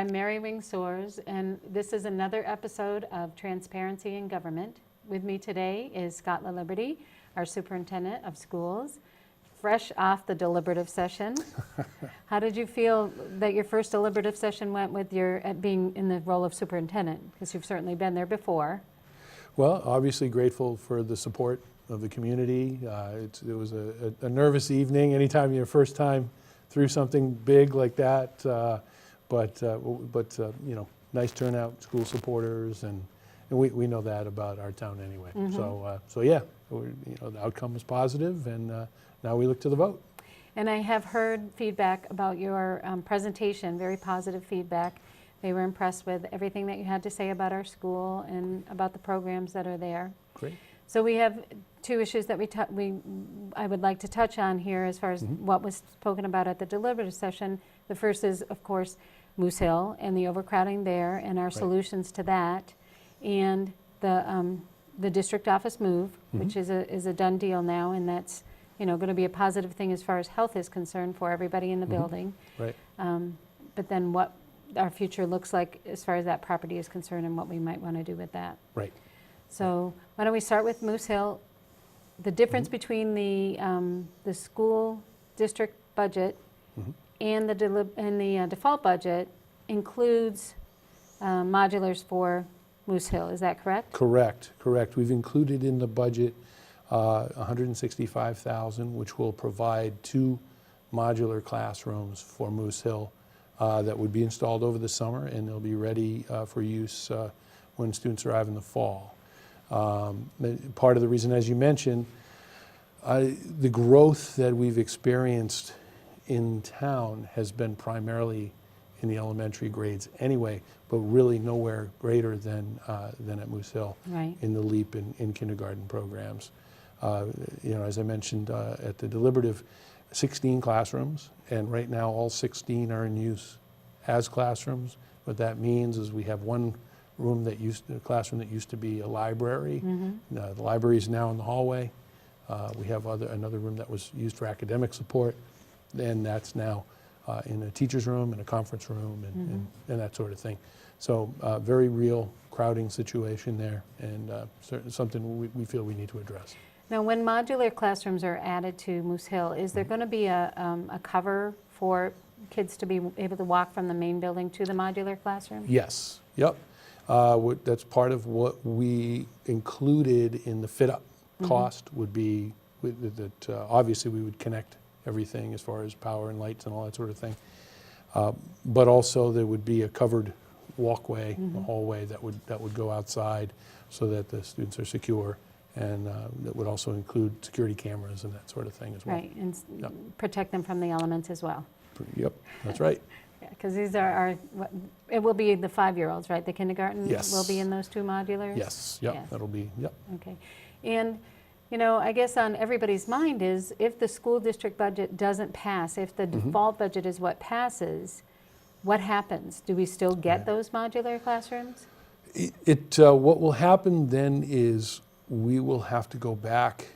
I'm Mary Wing Soares, and this is another episode of Transparency in Government. With me today is Scott LaLiberty, our Superintendent of Schools, fresh off the deliberative session. How did you feel that your first deliberative session went with your being in the role of superintendent? Because you've certainly been there before. Well, obviously grateful for the support of the community. It was a nervous evening anytime you're first time through something big like that, but you know, nice turnout, school supporters, and we know that about our town anyway. Mm-hmm. So yeah, you know, the outcome was positive, and now we look to the vote. And I have heard feedback about your presentation, very positive feedback. They were impressed with everything that you had to say about our school and about the programs that are there. Great. So we have two issues that I would like to touch on here as far as what was spoken about at the deliberative session. The first is, of course, Moose Hill and the overcrowding there and our solutions to that, and the district office move, which is a done deal now, and that's, you know, going to be a positive thing as far as health is concerned for everybody in the building. Right. But then what our future looks like as far as that property is concerned and what we might want to do with that. Right. So why don't we start with Moose Hill? The difference between the school district budget and the default budget includes modulars for Moose Hill. Is that correct? Correct. We've included in the budget $165,000, which will provide 2 modular classrooms for Moose Hill that would be installed over the summer, and they'll be ready for use when students arrive in the fall. Part of the reason, as you mentioned, the growth that we've experienced in town has been primarily in the elementary grades anyway, but really nowhere greater than at Moose Hill in the LEAP in kindergarten programs. You know, as I mentioned at the deliberative, 16 classrooms, and right now all 16 are in use as classrooms. What that means is we have one room a classroom that used to be a library. The library is now in the hallway. We have another room that was used for academic support, and that's now in a teacher's room and a conference room and that sort of thing. So very real crowding situation there, and certainly something we feel we need to address. Now, when modular classrooms are added to Moose Hill, is there going to be a cover for kids to be able to walk from the main building to the modular classroom? Yes. Yep. That's part of what we included in the fit-up cost would be that obviously we would connect everything as far as power and lights and all that sort of thing. But also there would be a covered walkway, a hallway that would go outside so that the students are secure, and that would also include security cameras and that sort of thing as well. Right, and protect them from the elements as well. Yep, that's right. Yeah, because these are it will be the 5-year-olds, right? The kindergarten will be in those 2 modulars? Yes, yep, yes. That'll be, yep. Okay, and you know, I guess on everybody's mind is if the school district budget doesn't pass, if the default budget is what passes, what happens? Do we still get those modular classrooms? What will happen then is we will have to go back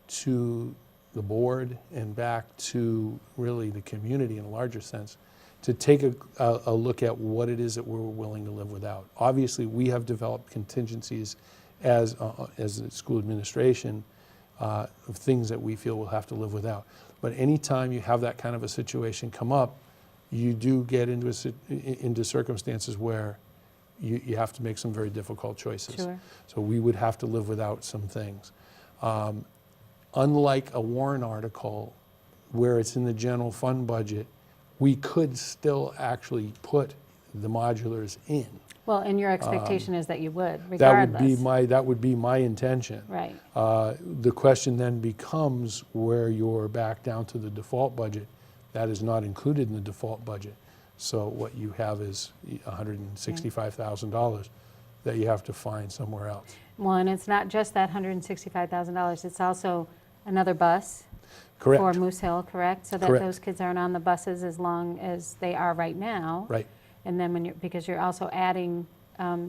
to the board and back to really the community in a larger sense to take a look at what it is that we're willing to live without. Obviously, we have developed contingencies as a school administration of things that we feel we'll have to live without. But anytime you have that kind of a situation come up, you do get into circumstances where you have to make some very difficult choices. Sure. So we would have to live without some things. Unlike a warrant article where it's in the general fund budget, we could still actually put the modulars in. Well, and your expectation is that you would, regardless. That would be my intention. Right. The question then becomes where you're back down to the default budget. That is not included in the default budget. So what you have is $165,000 that you have to find somewhere else. Well, and it's not just that $165,000. It's also another bus. Correct. For Moose Hill, correct? So that Correct. those kids aren't on the buses as long as they are right now. Right. And then because you're also adding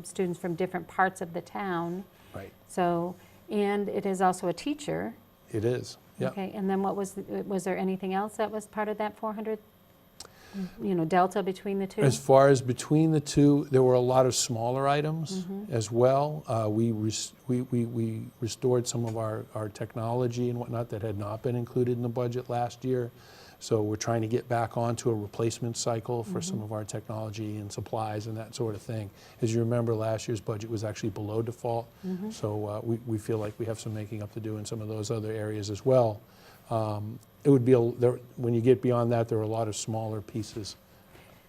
students from different parts of the town. Right. So, and it is also a teacher. It is. Yeah. Okay. And then was there anything else that was part of that 400? delta between the two? As far as between the two, there were a lot of smaller items as well. We restored some of our technology and whatnot that had not been included in the budget last year. So we're trying to get back onto a replacement cycle for some of our technology and supplies and that sort of thing. As you remember, last year's budget was actually below default. So we feel like we have some making up to do in some of those other areas as well. It would be, when you get beyond that, there are a lot of smaller pieces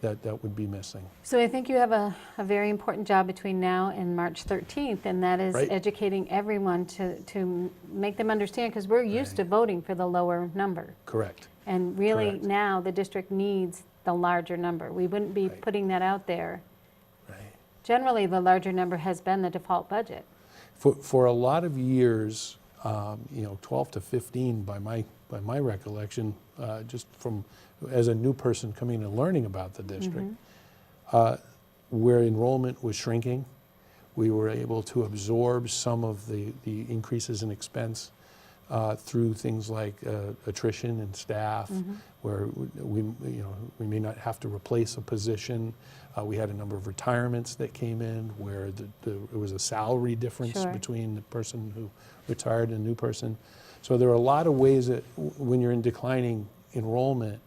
that would be missing. So I think you have a very important job between now and March 13th, and that is educating everyone to make them understand, because we're used to voting for the lower number. Correct. And really Correct. now the district needs the larger number. We wouldn't be putting that out there. Right. Generally, the larger number has been the default budget. For a lot of years, 12 to 15 by my recollection, just from as a new person coming and learning about the district, where enrollment was shrinking, we were able to absorb some of the increases in expense through things like attrition and staff, where we may not have to replace a position. We had a number of retirements that came in where it was a salary difference between the person who retired and a new person. So there are a lot of ways that when you're in declining enrollment,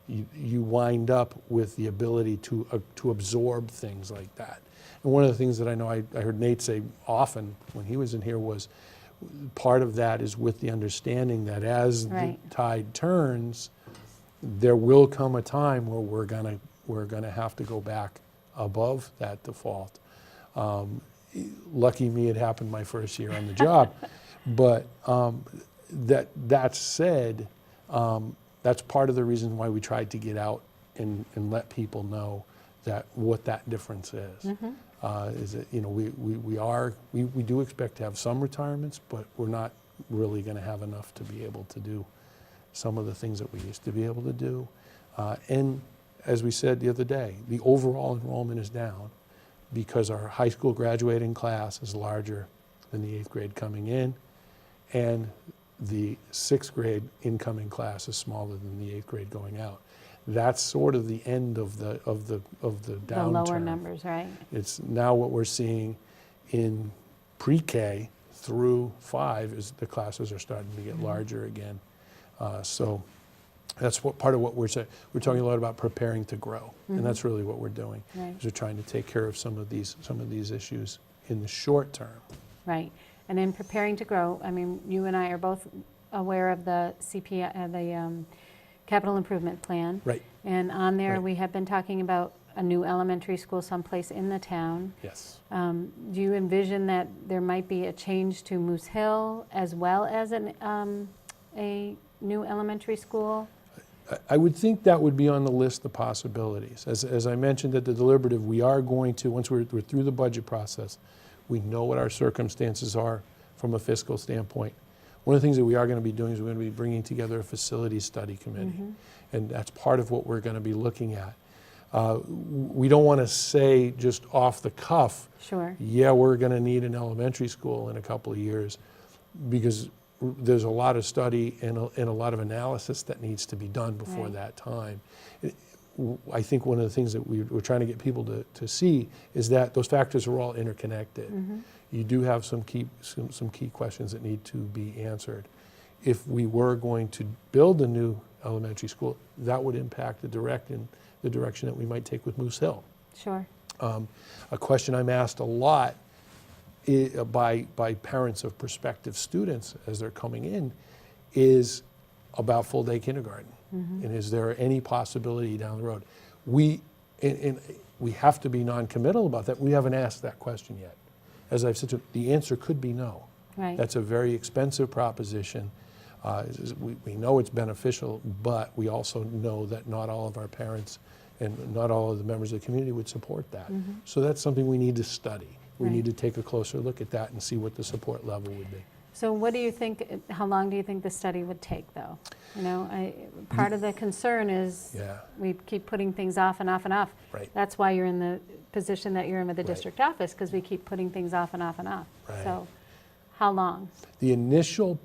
you wind up with the ability to absorb things like that. And one of the things that I know I heard Nate say often when he was in here was, part of that is with the understanding that as the tide turns, there will come a time where we're gonna have to go back above that default. Lucky me, it happened my first year on the job. But that said, that's part of the reason why we tried to get out and let people know what that difference is. Is that we do expect to have some retirements, but we're not really going to have enough to be able to do some of the things that we used to be able to do. And as we said the other day, the overall enrollment is down because our high school graduating class is larger than the 8th grade coming in, and the 6th grade incoming class is smaller than the 8th grade going out. That's sort of the end of the downturn. The lower numbers, right? It's now what we're seeing in pre-K through 5 is the classes are starting to get larger again. So that's part of what we're saying. We're talking a lot about preparing to grow, and that's really what we're doing. Right. Is we're trying to take care of some of these issues in the short term. Right. And in preparing to grow, I mean, you and I are both aware of the Capital Improvement Plan. Right. And on there, we have been talking about a new elementary school someplace in the town. Yes. Do you envision that there might be a change to Moose Hill as well as a new elementary school? I would think that would be on the list of possibilities. As I mentioned at the deliberative, we are going to, once we're through the budget process, we know what our circumstances are from a fiscal standpoint. One of the things that we are going to be doing is we're going to be bringing together a facilities study committee. And that's part of what we're going to be looking at. We don't want to say just off the cuff, yeah, we're going to need an elementary school in a couple of years, because there's a lot of study and a lot of analysis that needs to be done before that time. I think one of the things that we're trying to get people to see is that those factors are all interconnected. You do have some key questions that need to be answered. If we were going to build a new elementary school, that would impact the direction that we might take with Moose Hill. Sure. A question I'm asked a lot by parents of prospective students as they're coming in is about full-day kindergarten. And is there any possibility down the road? We have to be non-committal about that. We haven't asked that question yet. As I've said, the answer could be no. Right. That's a very expensive proposition. We know it's beneficial, but we also know that not all of our parents and not all of the members of the community would support that. So that's something we need to study. We need to take a closer look at that and see what the support level would be. So what do you think, how long do you think the study would take, though? You know, part of the concern is we keep putting things off and off and off. Right. That's why you're in the position that you're in with the district office, because we keep putting things off and off and off. Right. So how long? The initial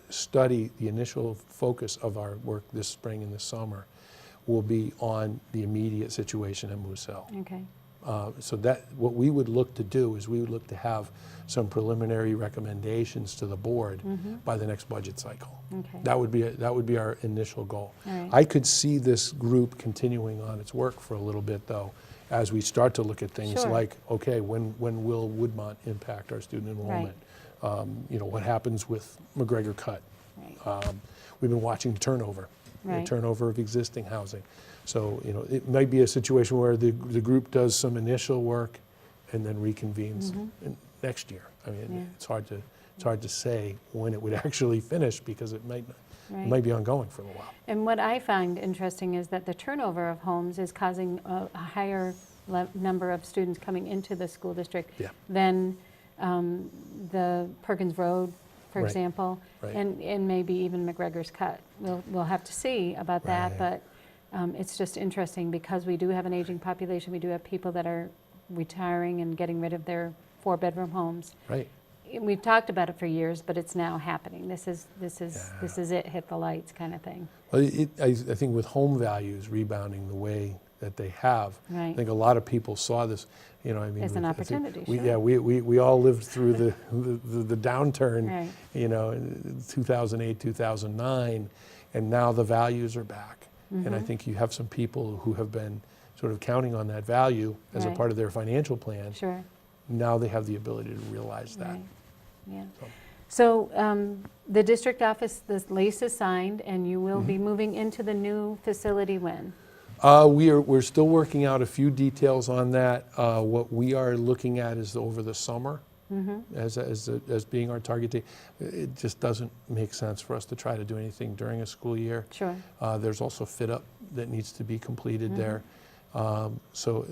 study, the initial focus of our work this spring and this summer will be on the immediate situation in Moose Hill. Okay, So that, what we would look to do is we would look to have some preliminary recommendations to the board by the next budget cycle. okay. That would be our initial goal. All right. I could see this group continuing on its work for a little bit, though, as we start to look at things Sure. like, okay, when will Woodmont impact our student enrollment? You know, what happens with McGregor Cut? Right. We've been watching turnover, the Right. turnover of existing housing. So, you know, it might be a situation where the group does some initial work and then reconvenes next year. I mean, Yeah. it's hard to say when it would actually finish because it might Right. be ongoing for a little while. And what I find interesting is that the turnover of homes is causing a higher number of students coming into the school district Yeah. than the Perkins Road, for Right. example, Right. and maybe even McGregor's Cut. We'll have to see about that, Right. but it's just interesting because we do have an aging population. We do have people that are retiring and getting rid of their 4-bedroom homes. Right. And we've talked about it for years, but it's now happening. This is it, hit the lights kind of thing. Well, I think with home values rebounding the way that they have, I Right. think a lot of people saw this, you know, I mean. As an I think opportunity, sure. Yeah, we all lived through the downturn, Right. you know, in 2008, 2009, and now the values are back. And I think you have some people who have been sort of counting on that value as a Right. part of their financial plan. Sure. Now they have the ability to realize that. Right. Yeah. So- So the district office, the lease is signed, and you will be moving into the new facility when? We're still working out a few details on that. What we are looking at is over the summer as being our target date. It just doesn't make sense for us to try to do anything during a school year. Sure. There's also fit up that needs to be completed there. So,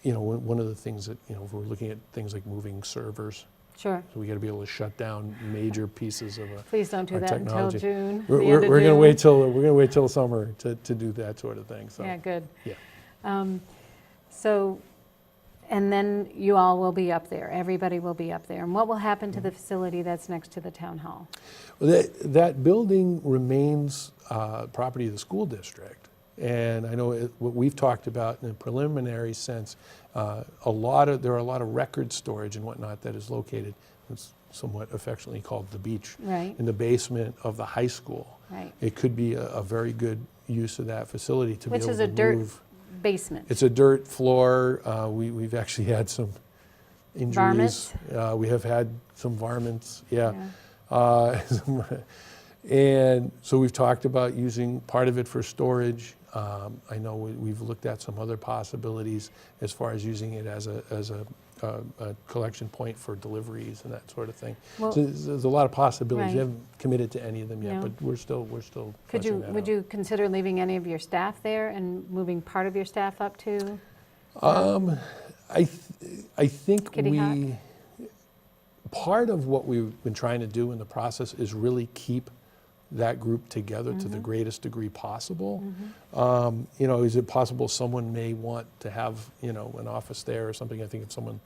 you know, one of the things that, you know, if we're looking at things like moving servers, Sure. so we got to be able to shut down major pieces of Please don't do our that until technology. June. We're the end of going to June. wait till summer to do that sort of thing. So Yeah, good. yeah. So, and then you all will be up there. Everybody will be up there. And what will happen to the facility that's next to the town hall? Well, that building remains property of the school district. And I know what we've talked about in a preliminary sense, there are a lot of record storage and whatnot that is located, it's somewhat affectionately called the beach, Right. in the basement of the high school. Right. It could be a very good use of that facility to Which be able is to a dirt move. basement. It's a dirt floor. We've actually had some injuries. We have had some varmints, yeah. And so we've talked about using part of it for storage. I know we've looked at some other possibilities as far as using it as a collection point for deliveries and that sort of thing. Well- So there's a lot of possibilities. Right. We haven't committed to any of them yet, No. but we're still Would fleshing that would out. you consider leaving any of your staff there and moving part of your staff up to? I think Kitty Hawk? part of what we've been trying to do in the process is really keep that group together to the greatest degree possible. You know, is it possible someone may want to have, you know, an office there or something? I think if someone,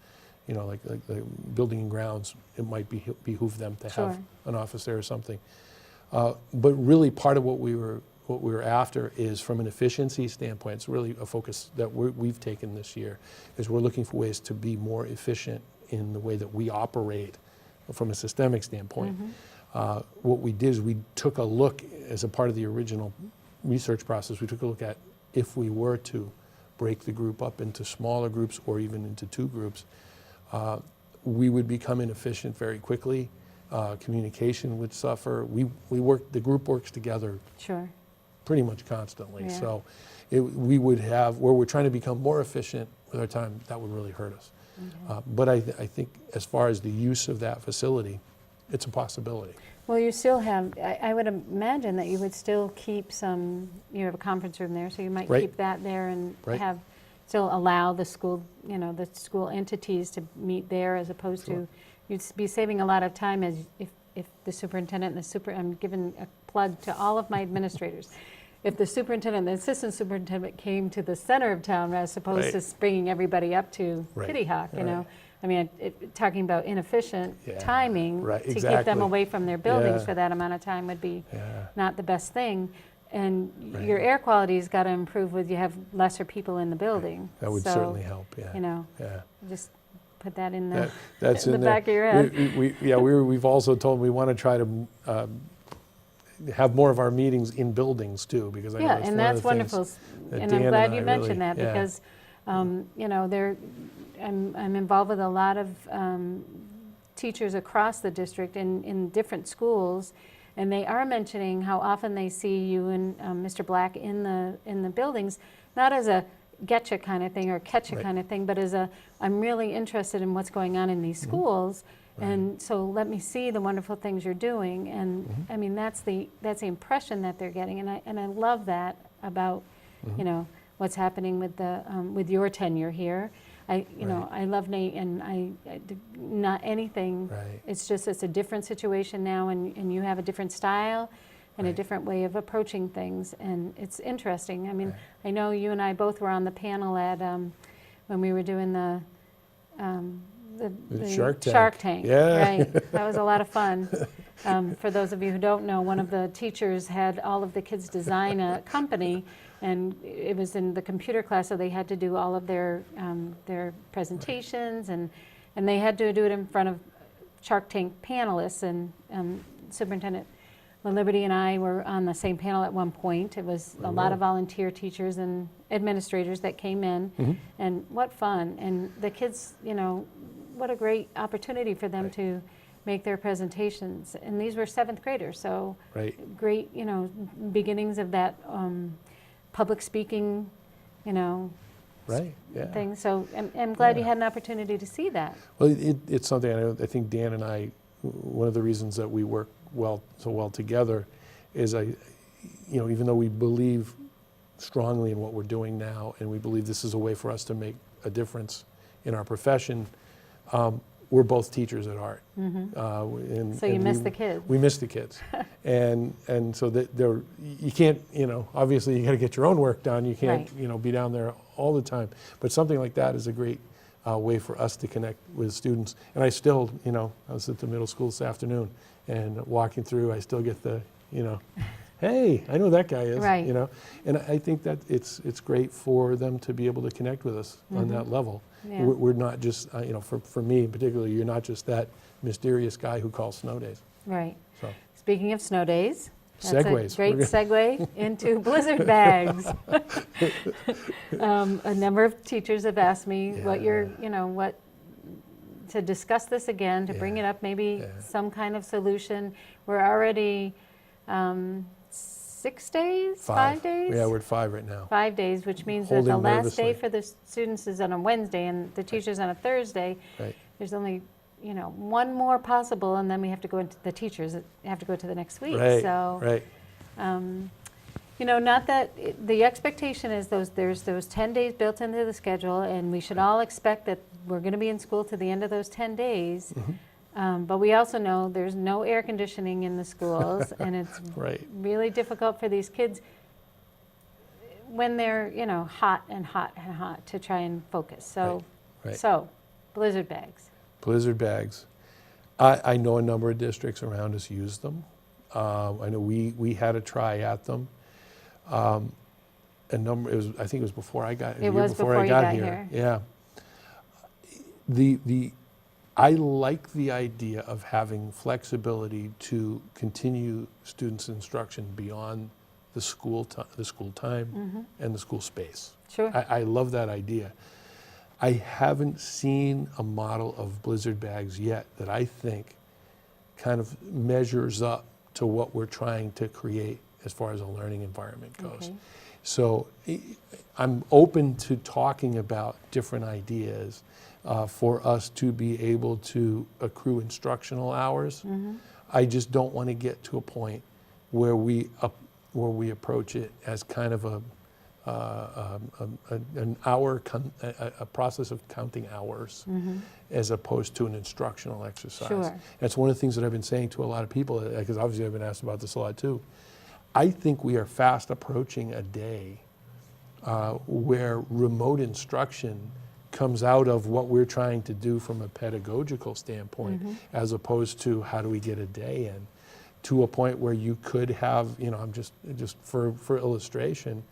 you know, like the building and grounds, it might behoove them to have Sure. an office there or something. But really part of what we were after is from an efficiency standpoint, it's really a focus that we've taken this year, is we're looking for ways to be more efficient in the way that we operate from a systemic standpoint. What we did is we took a look, as a part of the original research process, we took a look at if we were to break the group up into smaller groups or even into 2 groups, we would become inefficient very quickly. Communication would suffer. The group works together Sure. pretty much constantly. Yeah. So we would have, where we're trying to become more efficient with our time, that would really hurt us. But I think as far as the use of that facility, it's a possibility. Well, you still have, I would imagine that you would still keep some, you have a conference room there, so you might Right. keep that there and Right. still allow the school, you know, the school entities to meet there as opposed Sure. to, you'd be saving a lot of time as if the superintendent and I'm giving a plug to all of my administrators. If the superintendent and the assistant superintendent came to the center of town as opposed Right. to bringing everybody up to Right. Kitty Hawk, you know? Right. I mean, talking about inefficient Yeah. timing Right, to keep them exactly. away from their buildings Yeah. for that amount of time would be Yeah. not the best thing. And Right. your air quality's got to improve with you have lesser people in the building. That would So, certainly help, yeah. You know, Yeah. just put that in the, That's in the in there. back of your head. We've also told them we want to try to have more of our meetings in buildings too, because I know Yeah, that's and one of that's the things wonderful. that And Dan I'm and glad I you really- mentioned that yeah. because, you know, I'm involved with a lot of teachers across the district in different schools, and they are mentioning how often they see you and Mr. Black in the buildings, not as a getcha kind of thing or catcha Right. kind of thing, but as a, I'm really interested in what's going on in these schools, Right. and so let me see the wonderful things you're doing. And I mean, that's the impression that they're getting, and I love that about, you know, what's happening with the with your tenure here. You know, I love Nate, and not anything. Right. It's just it's a different situation now, and you have a different style and a Right. different way of approaching things, and it's interesting. I mean, Right. I know you and I both were on the panel at when we were doing the Shark Tank. Yeah. Right, that was a lot of fun. For those of you who don't know, one of the teachers had all of the kids design a company, and it was in the computer class, so they had to do all of their presentations, and they had to do it in front of Shark Tank panelists, and Superintendent Liberty and I were on the same panel at one point. It was a lot of volunteer teachers and administrators that came in, and what fun. And the kids, you know, what a great opportunity for them to make their presentations. And these were 7th graders, so great, you know, beginnings of that public speaking, you know, thing. So I'm glad you had an opportunity to see that. Well, it's something I think Dan and I, one of the reasons that we work so well together is you know, even though we believe strongly in what we're doing now, and we believe this is a way for us to make a difference in our profession, we're both teachers at heart. So you miss the kids. We miss the kids. and so that you can't, you know, obviously you got to get your own work done. You can't, you know, be down there all the time. But something like that is a great way for us to connect with students. And I still, you know, I was at the middle school this afternoon, and walking through, I still get the, you know, hey, I know that guy is, you know. And I think that it's great for them to be able to connect with us on that level. Yeah. We're not just, you know, for me in particular, you're not just that mysterious guy who calls snow days. Right. So. Speaking of snow days, that's Segues. a great segue into blizzard bags. A number of teachers have asked me what you're, you know, what to discuss this again, to bring it up, maybe some kind of solution. We're already 6 days, 5 days? Yeah, we're at 5 right now. 5 days, which means that the Holding last day nervously. for the students is on a Wednesday and the teachers on a Thursday. Right. There's only, you know, one more possible, and then we have to go into the teachers have to go to the next week. Right. So, Right. you know, not that the expectation is there's those 10 days built into the schedule, and we should all expect that we're going to be in school to the end of those 10 days. But we also know there's no air conditioning in the schools, and it's really difficult for these kids when they're, you know, hot and hot and hot to try and focus. So, so blizzard bags. Blizzard bags. I know a number of districts around us use them. I know we had a try at them. I think it was before I got here. It was before you got here. Yeah. I like the idea of having flexibility to continue students' instruction beyond the school time and the school space. Sure. I love that idea. I haven't seen a model of blizzard bags yet that I think kind of measures up to what we're trying to create as far as a learning environment goes. Okay. So I'm open to talking about different ideas for us to be able to accrue instructional hours. I just don't want to get to a point where we approach it as kind of a process of counting hours as opposed to an instructional exercise. Sure. That's one of the things that I've been saying to a lot of people, because obviously I've been asked about this a lot too. I think we are fast approaching a day where remote instruction comes out of what we're trying to do from a pedagogical standpoint, as opposed to how do we get a day in, to a point where you could have, I'm just for illustration,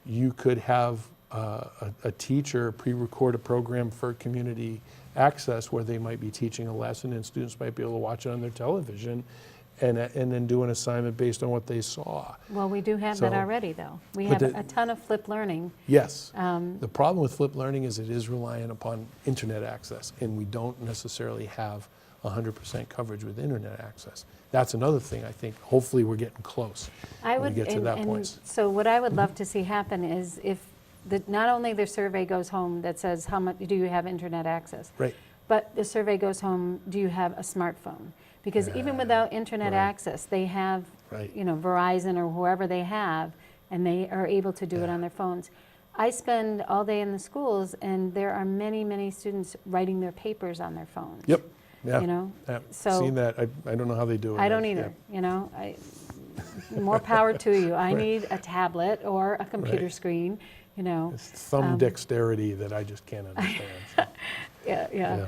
you could have a teacher pre-record a program for community access where they might be teaching a lesson and students might be able to watch it on their television and then do an assignment based on what they saw. Well, we do have that So- already, though. We But have the- a ton of flipped learning. Yes. The problem with flipped learning is it is reliant upon internet access, and we don't necessarily have 100% coverage with internet access. That's another thing I think, hopefully we're getting close I when would, we get to that and point. so what I would love to see happen is if not only the survey goes home that says how much do you have internet access, Right. but the survey goes home, do you have a smartphone? Because even without internet right. access, they have, Right. Verizon or whoever they have, and they are able to do it Yeah. on their phones. I spend all day in the schools, and there are many, many students writing their papers on their phones. Yep. Yeah. Yeah, I've so- seen that. I don't know how they do it. I don't either, more power to you. I need a tablet or a computer Right. screen, It's thumb dexterity that I just can't understand. So, Yeah.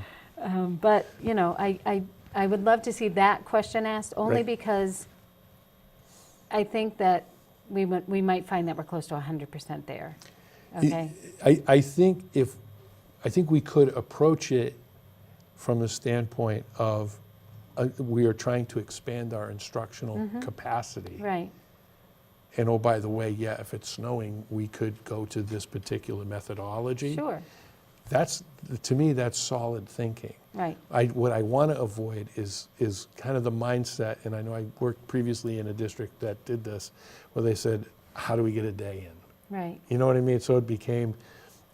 But, I would love to see that question asked, only Right. because I think that we might find that we're close to 100% there, okay? I think we could approach it from the standpoint of we are trying to expand our instructional capacity. Right, And oh, by the way, yeah, if it's snowing, we could go to this particular methodology. sure, To me, that's solid thinking. right, What I want to avoid is kind of the mindset, and I know I worked previously in a district that did this, where they said, how do we get a day in? right, You know what I mean? So it became,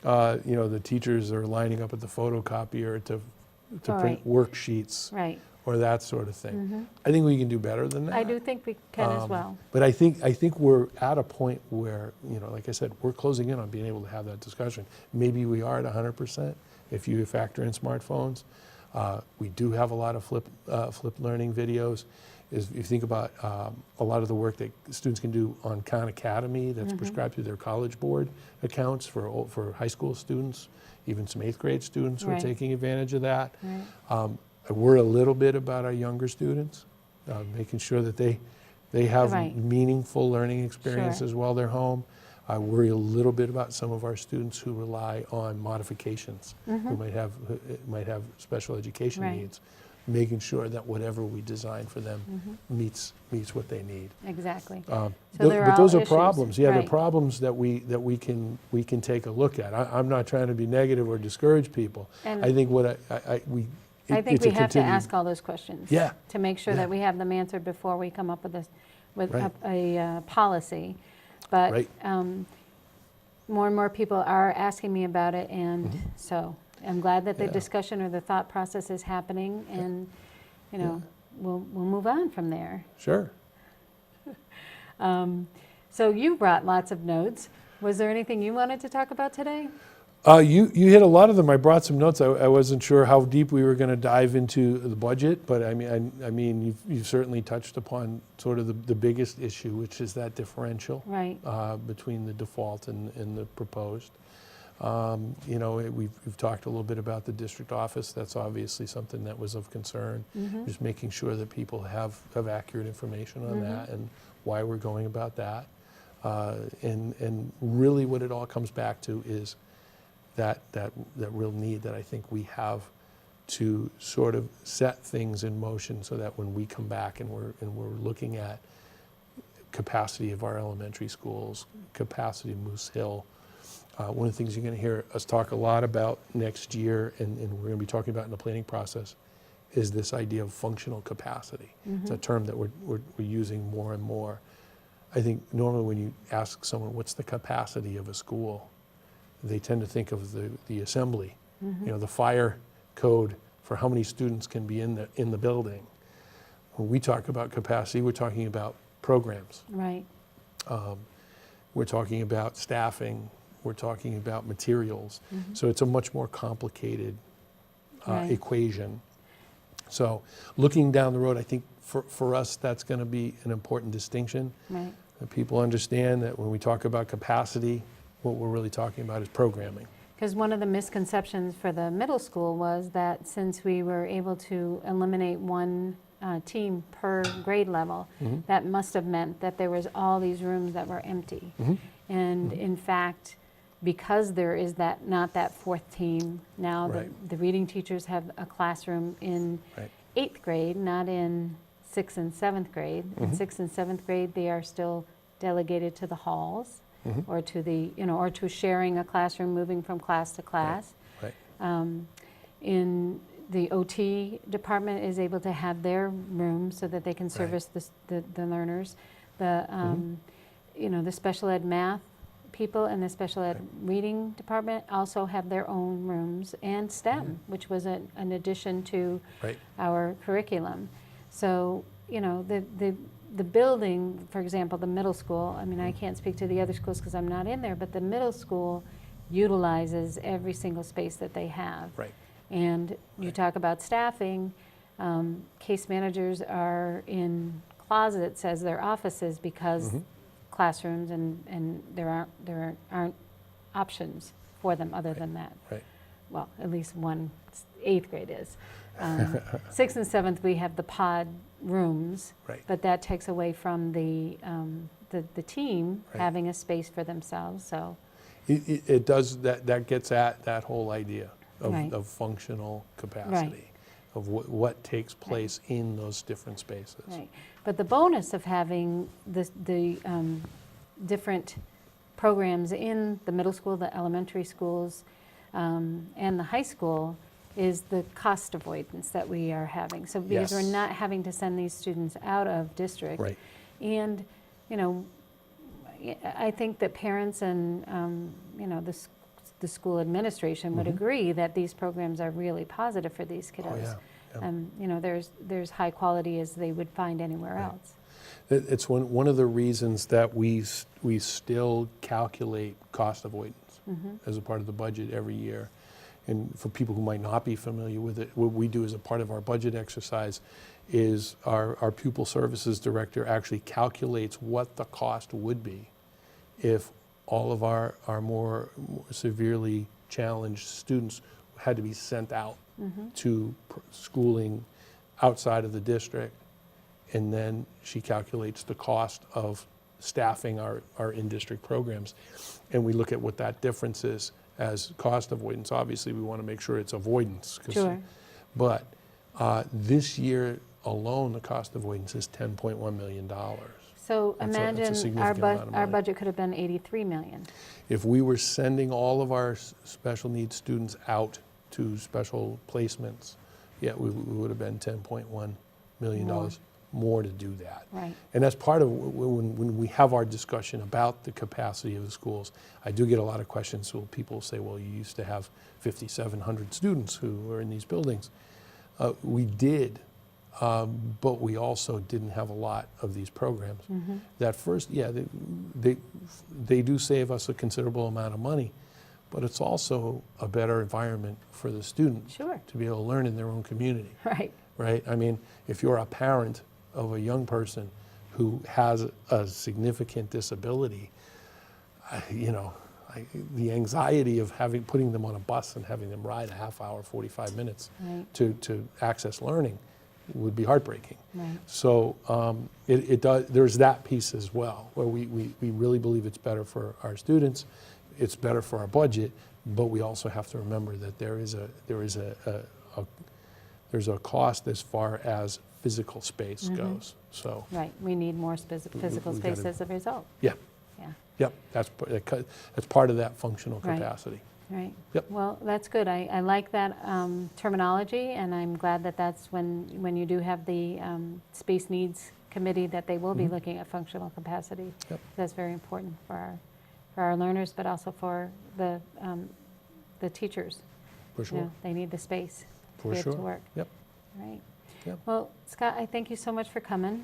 the teachers are lining up at the photocopier to print Right. worksheets right. or that sort of thing. I think we can do better than that. I do think we can as well. But I think we're at a point where, like I said, we're closing in on being able to have that discussion. Maybe we are at 100% if you factor in smartphones. We do have a lot of flipped learning videos. If you think about a lot of the work that students can do on Khan Academy that's prescribed through their College Board accounts for high school students, even some 8th grade students who are Right. taking advantage of that. Right. I worry a little bit about our younger students, making sure that they have Right. meaningful learning experiences Sure. while they're home. I worry a little bit about some of our students who rely on modifications, who might have special education Right. needs, making sure that whatever we design for them meets what they need. Exactly. But they're all those are issues, problems. Yeah, right. they're problems that we can take a look at. I'm not trying to be negative or discourage people. And I think what I think it's a we have to continued- ask all those questions. Yeah. To make sure Yeah. that we have them answered before we come up with Right. a policy. But Right. More and more people are asking me about it, and so I'm glad that the Yeah. discussion or the thought process is happening, and, we'll move on from there. Sure. So you brought lots of notes. Was there anything you wanted to talk about today? You hit a lot of them. I brought some notes. I wasn't sure how deep we were going to dive into the budget, but I mean, you've certainly touched upon sort of the biggest issue, which is that differential Right. between the default and the proposed. We've talked a little bit about the district office. That's obviously something that was of concern. Just making sure that people have accurate information on that and why we're going about that. And really what it all comes back to is that real need that I think we have to sort of set things in motion so that when we come back and we're looking at capacity of our elementary schools, capacity of Moose Hill, one of the things you're going to hear us talk a lot about next year, and we're going to be talking about in the planning process, is this idea of functional capacity. It's a term that we're using more and more. I think normally when you ask someone, what's the capacity of a school, they tend to think of the assembly, the fire code for how many students can be in the building. When we talk about capacity, we're talking about programs. Right. We're talking about staffing. We're talking about materials. So it's a much more complicated Right. equation. So looking down the road, I think for us, that's going to be an important distinction. Right. That people understand that when we talk about capacity, what we're really talking about is programming. Because one of the misconceptions for the middle school was that since we were able to eliminate one team per grade level, that must have meant that there was all these rooms that were empty. And in fact, because there is not that fourth team, now Right. the reading teachers have a classroom in Right. 8th grade, not in 6th and 7th grade. In 6th and 7th grade, they are still delegated to the halls or to the, or to sharing a classroom, moving from class to class. Right. In the OT department is able to have their room so that they can service the learners. The, the special ed math people in the special ed reading department also have their own rooms, and STEM, which was an addition to our curriculum. So, the building, for example, the middle school, I mean, I can't speak to the other schools because I'm not in there, but the middle school utilizes every single space that they have. Right. And you talk about staffing, case managers are in closets as their offices because classrooms and there aren't options for them other than that. Right. Well, at least one 8th grade is. 6th and 7th, we have the pod rooms, but that takes away from the team having a space for themselves. So it does that gets at that whole idea of, of functional capacity, of what takes place in those different spaces. Right. But the bonus of having the different programs in the middle school, the elementary schools, and the high school is the cost avoidance that we are having. So because we're not having to send these students out of district. Right. And, I think that parents and, the school administration would agree that these programs are really positive for these kiddos. There's high quality as they would find anywhere else. It's one of the reasons that we still calculate cost avoidance as a part of the budget every year. And for people who might not be familiar with it, what we do as a part of our budget exercise is our pupil services director actually calculates what the cost would be if all of our more severely challenged students had to be sent out to schooling outside of the district. And then she calculates the cost of staffing our in-district programs. And we look at what that difference is as cost avoidance. Obviously, we want to make sure it's avoidance. Sure. But this year alone, the cost avoidance is $10.1 million. So That's a imagine significant amount of our money. budget could have been 83 million. If we were sending all of our special needs students out to special placements, we would have been $10.1 million more to do that. Right. And that's part of when we have our discussion about the capacity of the schools. I do get a lot of questions. So people say, well, you used to have 5,700 students who were in these buildings. We did, but we also didn't have a lot of these programs. That first, they do save us a considerable amount of money, but it's also a better environment for the students to be able to learn in their own community. Right? I mean, if you're a parent of a young person who has a significant disability, the anxiety of putting them on a bus and having them ride a half hour, 45 minutes to access learning would be heartbreaking. So it does. There's that piece as well, where we really believe it's better for our students, it's better for our budget, but we also have to remember that there's a cost as far as physical space goes. So we need more physical space as a result. That's part of that functional capacity. Right. Well, that's good. I like that terminology, and I'm glad that that's when you do have the space needs committee that they will be looking at functional capacity. That's very important for our learners, but also for the teachers. For sure. They need the space for to be able sure. to work. Right. Yep. Well, Scott, I thank you so much for coming.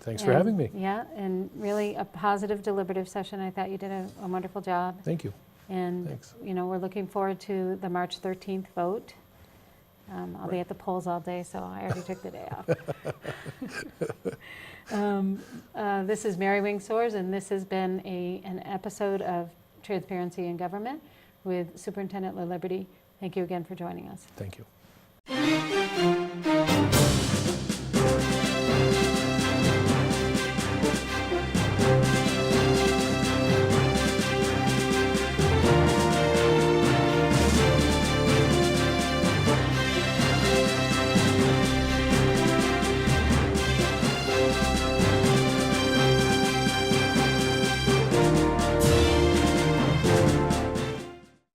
Thanks for having me. Yeah, and really a positive deliberative session. I thought you did a wonderful job. Thank you. And Thanks. we're looking forward to the March 13th vote. I'll be at the polls all day, so I already took the day off. This is Mary Wing Soares, and this has been an episode of Transparency in Government with Superintendent LaLiberty. Thank you again for joining us. Thank you.